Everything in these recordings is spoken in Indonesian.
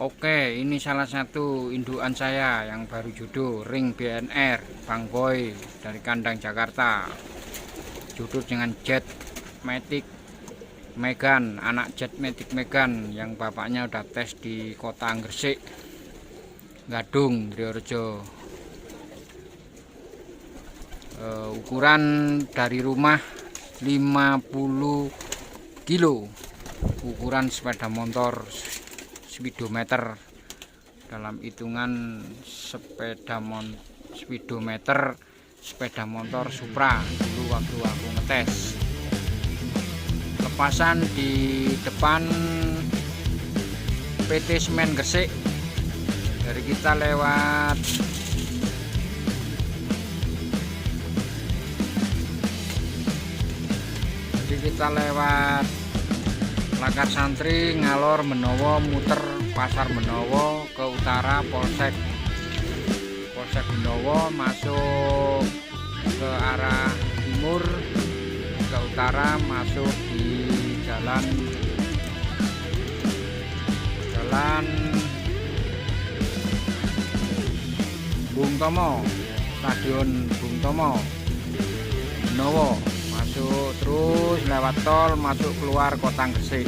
Oke, ini salah satu indukan saya yang baru jodoh, ring BNR Bang Boy dari kandang Jakarta. Jodoh dengan Jet Matic Megan, anak Jet Matic Megan yang bapaknya udah tes di kota Gresik, Gadung, Triorejo. Ukuran dari rumah 50 kilo, ukuran sepeda motor speedometer, dalam hitungan speedometer sepeda motor Supra dulu waktu aku ngetes. Lepasan di depan PT Semen Gresik, dari kita lewat Lakar Santri, ngalor Menowo, muter Pasar Menowo ke utara Polsek Menowo, masuk ke arah timur, ke utara masuk di jalan Bung Tomo, Stadion Bung Tomo, Menowo, masuk terus lewat tol, masuk keluar kota Gresik.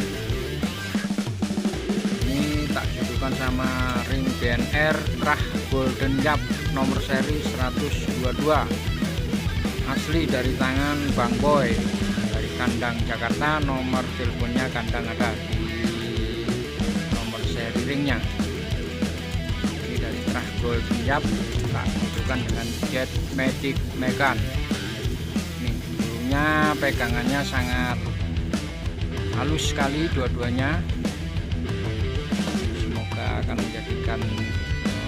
Ini tak jodohkan sama ring BNR Trah Golden Yap nomor seri 122, asli dari tangan Bang Boy dari kandang Jakarta. Nomor teleponnya kandang ada di nomor seri ringnya. Ini dari Trah Golden Yap, tak jodohkan dengan Jet Matic Megan. Pegangannya sangat halus sekali dua-duanya. Semoga akan menjadikan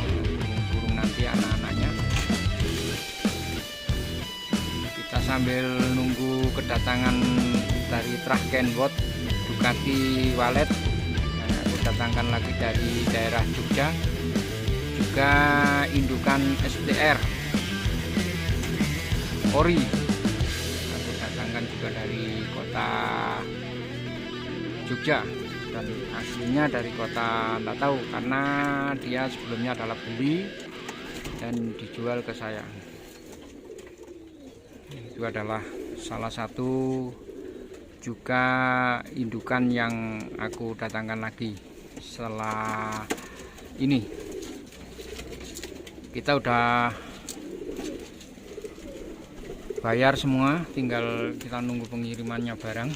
burung-burung nanti anak-anaknya. Kita sambil nunggu kedatangan dari Trah Kenwood Ducati Walet yang aku datangkan lagi dari daerah Jogja, juga indukan STR Ori juga dari kota Jogja, dan aslinya dari kota nggak tahu, karena dia sebelumnya adalah beli dan dijual ke saya. Itu adalah salah satu juga indukan yang aku datangkan lagi. Setelah ini kita udah bayar semua, tinggal kita nunggu pengirimannya barang.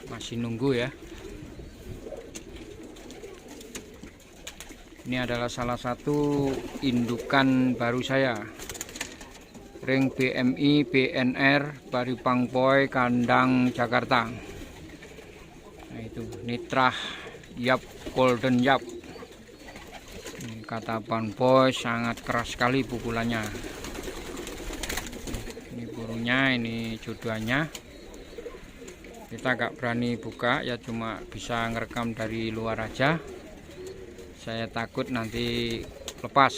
Masih nunggu ya. Ini adalah salah satu indukan baru saya, ring BMI BNR dari Bang Boy kandang Jakarta. Nah itu, ini Trah Yap Golden Yap. Ini kata Bang Boy sangat keras sekali pukulannya. Ini jodohannya, kita gak berani buka ya, cuma bisa ngerekam dari luar aja. Saya takut nanti lepas.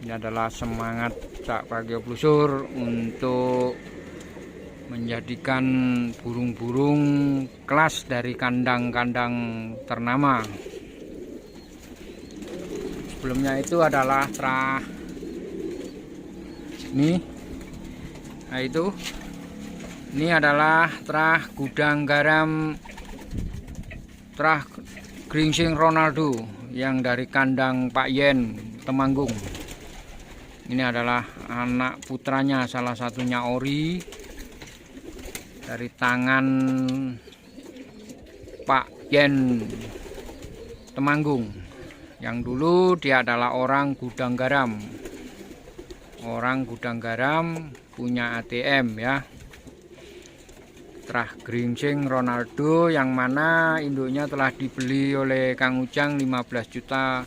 Ini adalah semangat Cak Bagio Plusur untuk menjadikan burung-burung kelas dari kandang-kandang ternama. Sebelumnya itu adalah Trah ini. Nah itu, ini adalah Trah Gudang Garam Trah Gringsing Ronaldo yang dari kandang Pak Yen Temanggung. Ini adalah anak putranya, salah satunya Ori, dari tangan Pak Yen Temanggung. Yang dulu dia adalah orang gudang garam, punya ATM ya. Trah Gringsing Ronaldo, yang mana induknya telah dibeli oleh Kang Ujang 15 juta,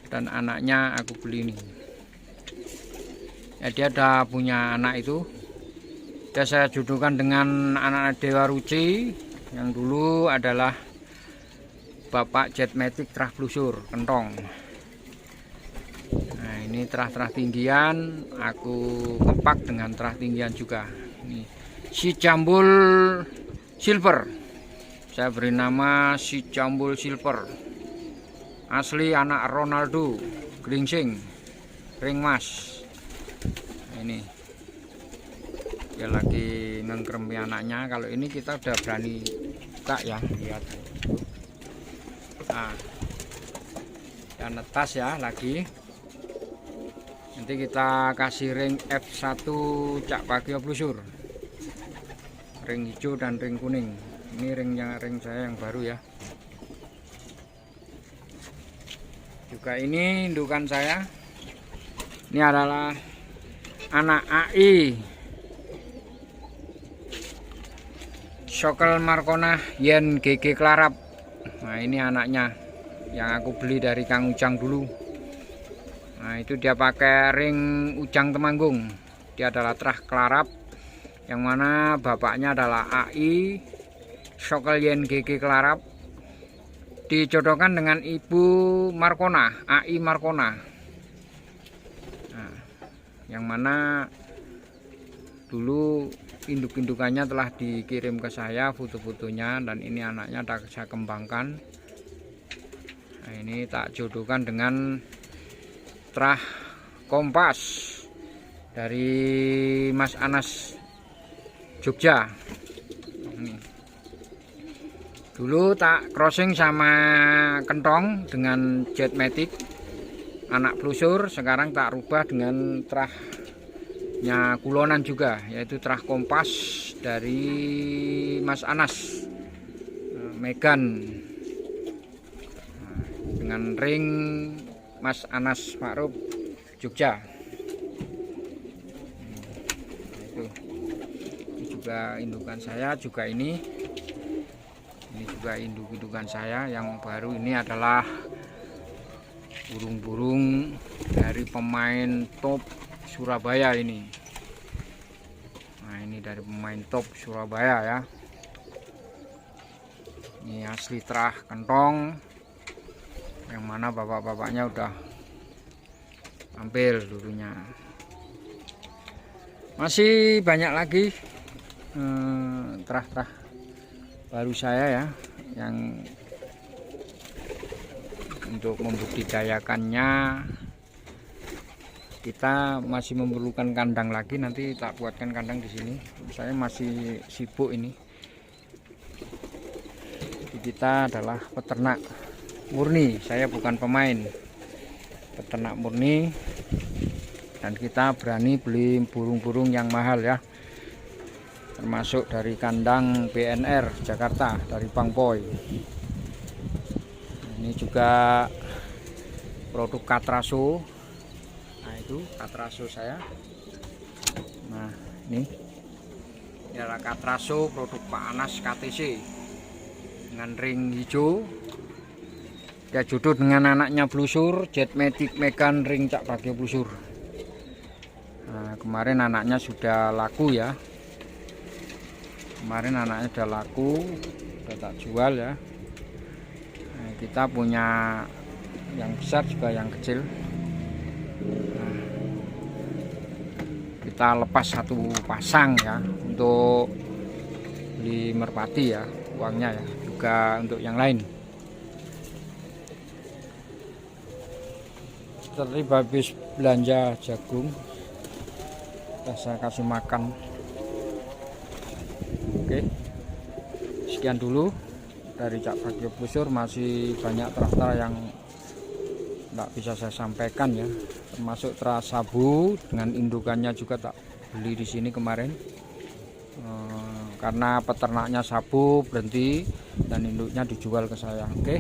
dan anaknya aku beli ini. Ya, dia ada punya anak itu. Dia saya jodohkan dengan anak Dewa Ruci yang dulu adalah Bapak Jet Matic Trah Plusur Kentong. Nah ini trah-trah tinggian, aku kepak dengan trah tinggian juga. Ini si Jambul Silver, Saya beri nama si Jambul Silver. Asli anak Ronaldo, Gringsing, ring mas. Ini dia lagi ngengkremi anaknya. Kalau ini kita udah berani buka ya, lihat. Nah, dan netas ya lagi. Nanti kita kasih ring F1 Cak Bagio Blusur, ring hijau dan ring kuning. Ini ring saya yang baru ya. Juga ini indukan saya. Ini adalah anak AI Sokel Markona Yen GG Klarap. Nah, ini anaknya yang aku beli dari Kang Ujang dulu. Nah, itu dia pakai ring Ujang Temanggung. Dia adalah trah Klarap, yang mana bapaknya adalah AI Sokel Yen GG Klarap, dijodohkan dengan ibu Markona, AI Markona. Nah, yang mana dulu induk-indukannya telah dikirim ke saya foto-fotonya, dan ini anaknya tak saya kembangkan. Nah, ini tak jodohkan dengan trah Kompas dari Mas Anas Jogja. Ini dulu tak crossing sama Kentong dengan Jetmatic anak Blusur. Sekarang tak rubah dengan trahnya Kulonan juga, yaitu trah Kompas dari Mas Anas Megan, dengan ring Mas Anas Ma'ruf Jogja. Itu juga indukan saya. Juga ini juga induk-indukan saya yang baru. Ini adalah burung-burung dari pemain top Surabaya ini. Nah, ini dari pemain top Surabaya ya. Ini asli trah Kentong, yang mana bapak-bapaknya udah tampil dulunya. Masih banyak lagi trah-trah baru saya ya, yang untuk membudidayakannya kita masih memerlukan kandang lagi. Nanti tak buatkan kandang di sini. Saya masih sibuk ini. Jadi kita adalah peternak murni, saya bukan pemain, peternak murni, dan kita berani beli burung-burung yang mahal ya, termasuk dari kandang BNR Jakarta dari Bang Boy. Ini juga produk Katraso. Nah, itu Katraso saya. Nah, ini adalah Katraso produk Pak Anas KTC dengan ring hijau. Dia jodoh dengan anaknya Blusur, Jetmatic Megan ring Cak Bagio Blusur. Nah, kemarin anaknya sudah laku ya. Kemarin anaknya sudah laku, sudah tak jual ya. Nah, kita punya yang besar juga yang kecil. Nah, kita lepas satu pasang ya untuk beli merpati ya, uangnya ya, juga untuk yang lain. Tadi habis belanja jagung, saya kasih makan. Oke, sekian dulu dari Cak Bagio Blusur. Masih banyak trah-trah yang tidak bisa saya sampaikan ya, termasuk trah Sabu dengan indukannya juga tak beli di sini kemarin, karena peternaknya Sabu berhenti dan induknya dijual ke saya. Oke,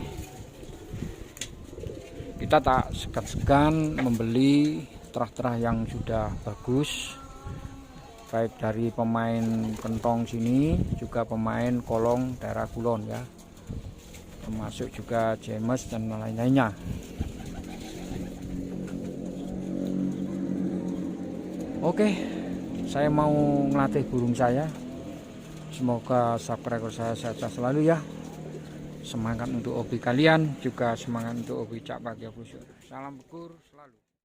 kita tak segan-segan membeli trah-trah yang sudah bagus, baik dari pemain Kentong sini, juga pemain Kolong daerah Kulon ya, termasuk juga James dan lain-lainnya. Oke, saya mau ngelatih burung saya. Semoga subscriber saya sehat selalu ya. Semangat untuk hobi kalian, juga semangat untuk hobi Cak Bagio Blusur. Salam bekur selalu.